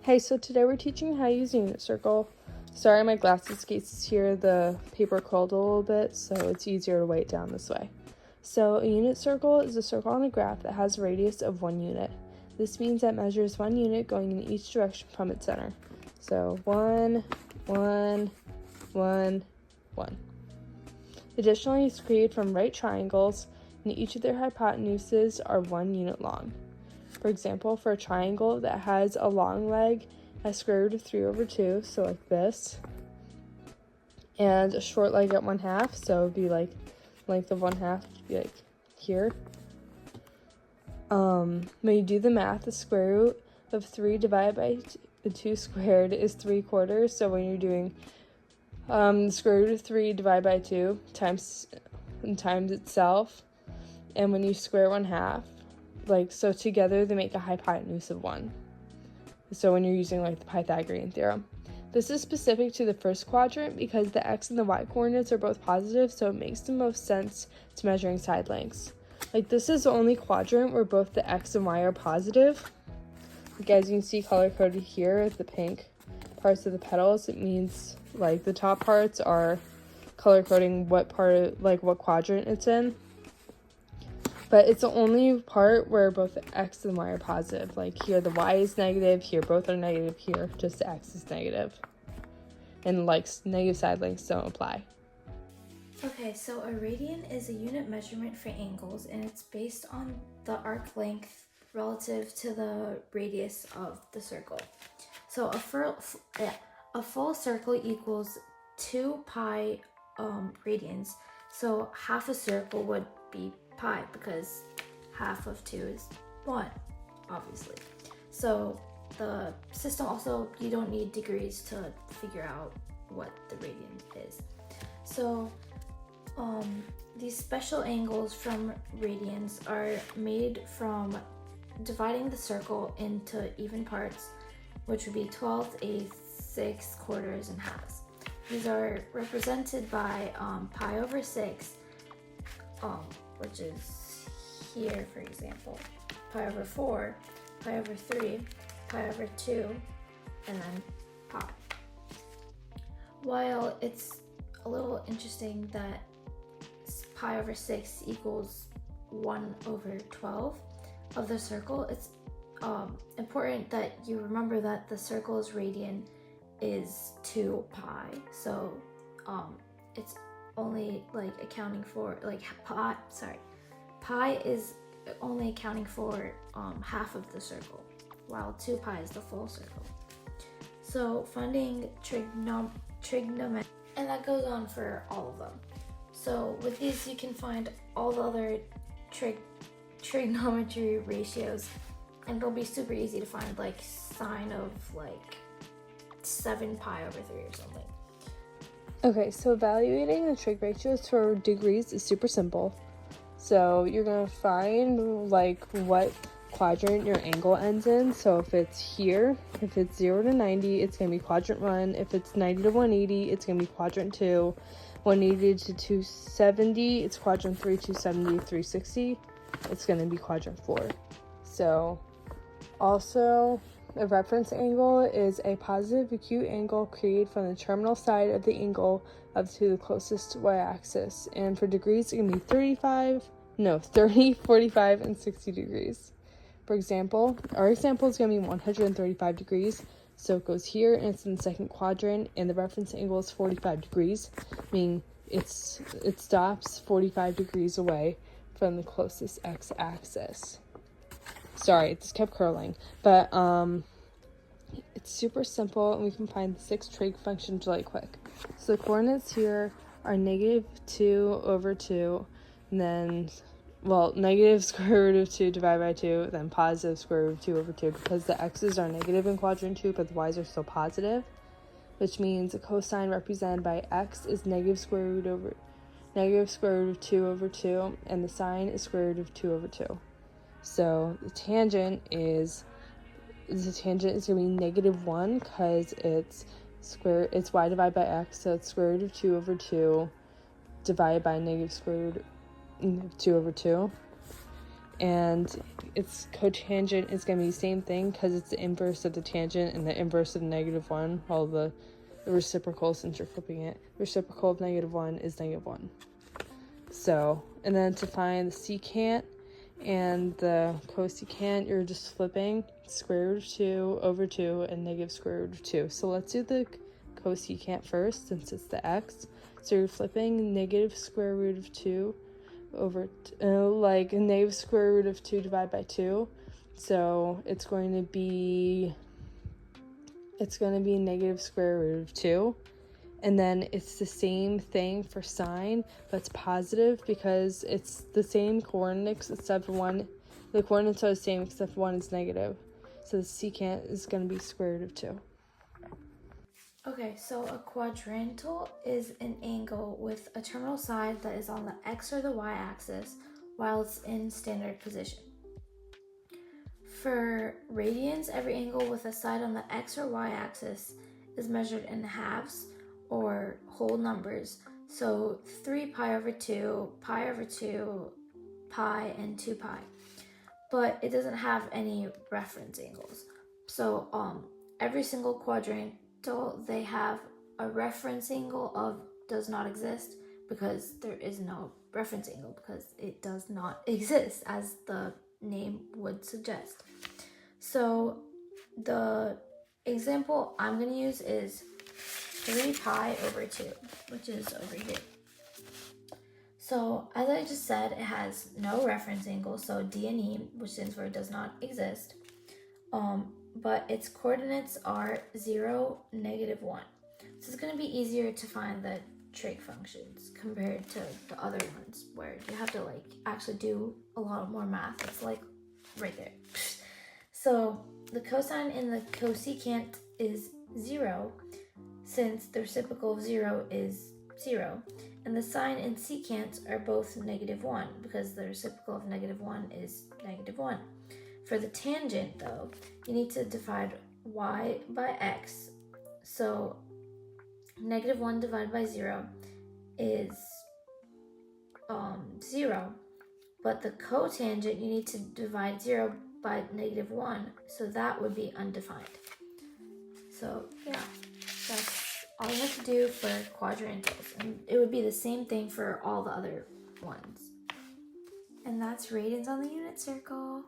Hey, so today we're teaching how to use a unit circle. Sorry, my glasses case here, the paper curled a little bit, so it's easier to write down this way. So a unit circle is a circle on a graph that has a radius of 1 unit. This means that measures 1 unit going in each direction from its center. So 1, 1, 1, 1. Additionally, it's created from right triangles, and each of their hypotenuses are 1 unit long. For example, for a triangle that has a long leg at square root of 3 over 2, so like this, and a short leg at 1/2, so it would be like length of 1/2 would be like here. When you do the math, the square root of 3 divided by 2 squared is 3/4. So when you're doing the square root of 3 divided by 2 times itself, and when you square 1/2, so together they make a hypotenuse of 1. So when you're using like the Pythagorean theorem. This is specific to the first quadrant because the x and the y coordinates are both positive, so it makes the most sense to measuring side lengths. Like this is the only quadrant where both the x and y are positive. Like as you can see color coded here, the pink parts of the petals, it means like the top parts are color coding what quadrant it's in. But it's the only part where both the x and y are positive. Like here the y is negative, here both are negative, here just the x is negative. And negative side lengths don't apply. Okay, so a radian is a unit measurement for angles, and it's based on the arc length relative to the radius of the circle. So a full circle equals 2 pi radians. So half a circle would be pi because half of 2 is 1, obviously. So the system also, you don't need degrees to figure out what the radian is. So these special angles from radians are made from dividing the circle into even parts, which would be 12th, 8th, 6th, quarters, and halves. These are represented by pi over 6, which is here, for example, pi over 4, pi over 3, pi over 2, and then pi. While it's a little interesting that pi over 6 equals 1 over 12 of the circle, it's important that you remember that the circle's radian is 2 pi. So it's only accounting for pi is only accounting for half of the circle, while 2 pi is the full circle. So finding trigonometry, and that goes on for all of them. So with these you can find all the other trigonometry ratios, and it'll be super easy to find sine of 7 pi over 3 or something. Okay, so evaluating the trig ratios for degrees is super simple. So you're going to find what quadrant your angle ends in. So if it's here, if it's 0 to 90, it's going to be quadrant 1. If it's 90 to 180, it's going to be quadrant 2. 180 to 270, it's quadrant 3. 270 to 360, it's going to be quadrant 4. So also, a reference angle is a positive acute angle created from the terminal side of the angle up to the closest y-axis. And for degrees, it can be 30, 45, and 60 degrees. For example, our example is going to be 135 degrees. So it goes here, and it's in the second quadrant, and the reference angle is 45 degrees, meaning it stops 45 degrees away from the closest x-axis. Sorry, it just kept curling. But it's super simple, and we can find the 6 trig functions really quick. So the coordinates here are -2 over 2, and then, negative square root of 2 divided by 2, then positive square root of 2 over 2, because the x's are negative in quadrant 2, but the y's are still positive, which means the cosine represented by x is negative square root of 2 over 2, and the sine is square root of 2 over 2. So the tangent is going to be -1 because it's y divided by x, so it's square root of 2 over 2 divided by negative square root of 2 over 2. and its cotangent is going to be the same thing because it's the inverse of the tangent and the inverse of -1, while the reciprocal, since you're flipping it, the reciprocal of -1 is -1. So, and then to find the secant and the cosecant, you're just flipping square root of 2 over 2 and negative square root of 2. So let's do the cosecant first, since it's the x. So you're flipping negative square root of 2 over, like negative square root of 2 divided by 2. So it's going to be negative square root of 2. And then it's the same thing for sine, but it's positive because it's the same coordinates except one. The coordinates are the same except one is negative. So the secant is going to be square root of 2. Okay, so a quadrantal is an angle with a terminal side that is on the x or the y axis while it's in standard position. For radians, every angle with a side on the x or y axis is measured in halves or whole numbers. So 3 pi over 2, pi over 2, pi, and 2 pi. But it doesn't have any reference angles. So every single quadrantal, they have a reference angle of does not exist because there is no reference angle because it does not exist, as the name would suggest. So the example I'm going to use is 3 pi over 2, which is over here. So as I just said, it has no reference angle, so D and E, which stands for does not exist. But its coordinates are 0, -1. So it's going to be easier to find the trig functions compared to the other ones where you have to like actually do a lot more math. It's like right there. So the cosine in the cosecant is 0, since the reciprocal of 0 is 0. And the sine and secant are both -1 because the reciprocal of -1 is -1. For the tangent, though, you need to divide y by x. So -1 divided by 0 is 0. But the cotangent, you need to divide 0 by -1. So that would be undefined. So yeah, that's all you have to do for quadrantals, and it would be the same thing for all the other ones. And that's radians on the unit circle.